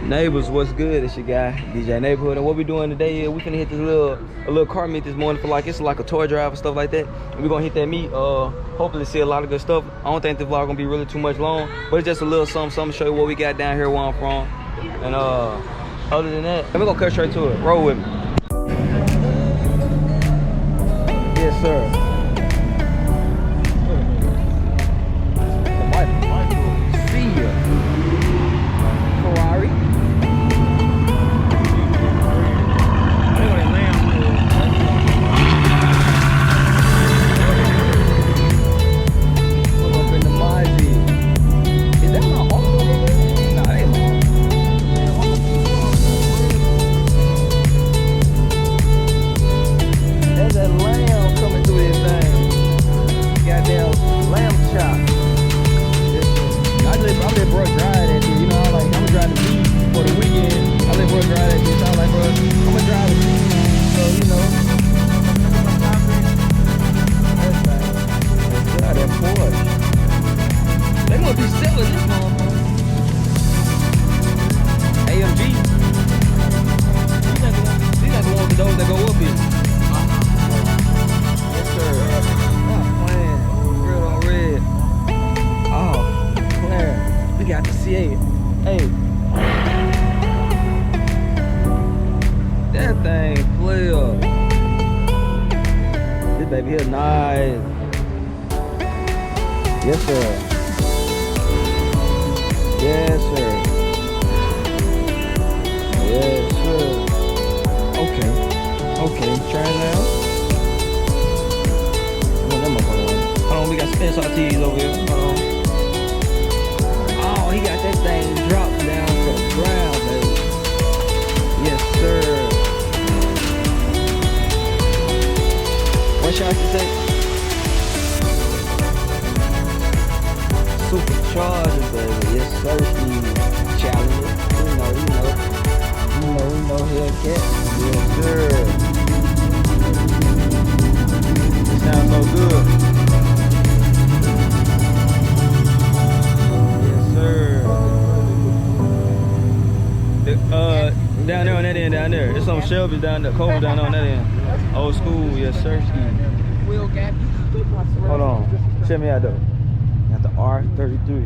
Neighbors, what's good? It's your guy, DJ Neighborhood. And what we doing today is we finna hit this little car meet this morning for it's like a toy drive and stuff like that. And we're gonna hit that meet, hopefully see a lot of good stuff. I don't think the vlog gonna be really too much long, but it's just a little something to show you what we got down here where I'm from. And other than that, we're gonna cut straight to it. Roll with me. Yes, sir. That thing flip. This baby here nice. Yes sir. Yes sir. Yes sir. Okay. Okay, try it now. Hold on, we got SRTs over here. Hold on. Oh, he got that thing dropped down to the ground, baby. Yes sir. What shot you say? Supercharger, baby. Yes, sir. Challenger. You know, Hellcat. Yes, sir. It sounds so good. Yes, sir. Down there on that end, down there. There's some Shelby's down there, Cobra down there on that end. Old school, yes, sir. Hold on. Check me out though. Got the R33.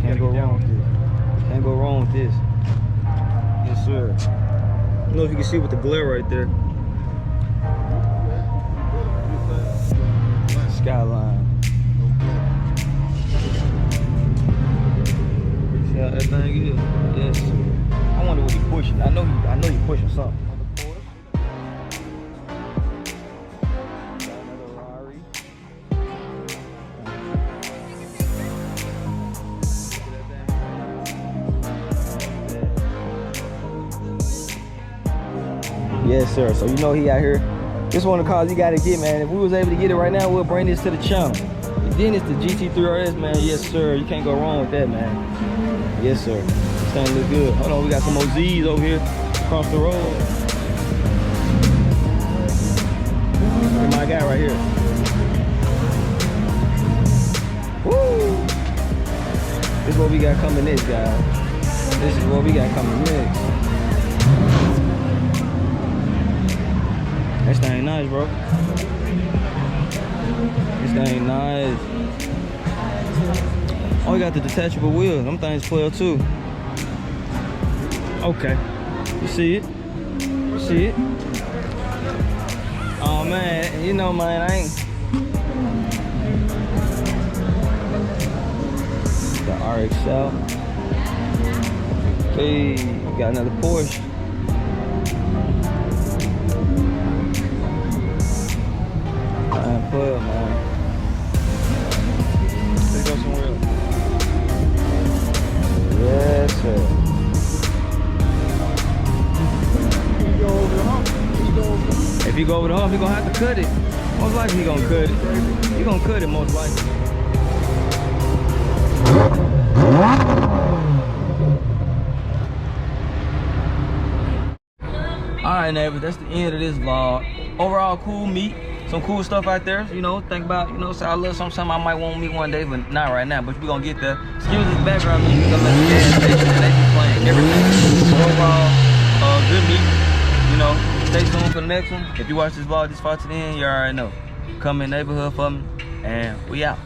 Can't go wrong with this. Can't go wrong with this. Yes, sir. I don't know if you can see with the glare right there. Skyline. See how that thing is? Yes. I wonder what he pushing. I know he pushing something. Yes, sir. So you know he out here. This one of the cars you gotta get, man. If we was able to get it right now, we'll bring this to the channel. And then it's the GT3 RS, man. Yes, sir. You can't go wrong with that, man. Yes, sir. This thing look good. Hold on, we got some more Z's over here across the road. Look at my guy right here. Woo! This is what we got coming next, guys. This is what we got coming next. This thing nice, bro. This thing nice. Oh, we got the detachable wheels. Them things 12 too. Okay. You see it? You see it? Oh man, you know, man, I ain't. The RXL. Hey, got another Porsche. Well, man. Let's go somewhere else. Yes, sir. If you go over the hump, you're gonna have to cut it. Most likely you're gonna cut it. You're gonna cut it most likely. Alright, neighbors, that's the end of this vlog. Overall, cool meet. some cool stuff out there. You know, think about, you know, so I love something I might want to meet one day, but not right now. But we gonna get there. Excuse this background music. I'm at the gas station and they be playing everything. So overall, good meet. You know, stay tuned for the next one. If you watch this vlog this far to the end, you already know. Come in the neighborhood for me, and we out.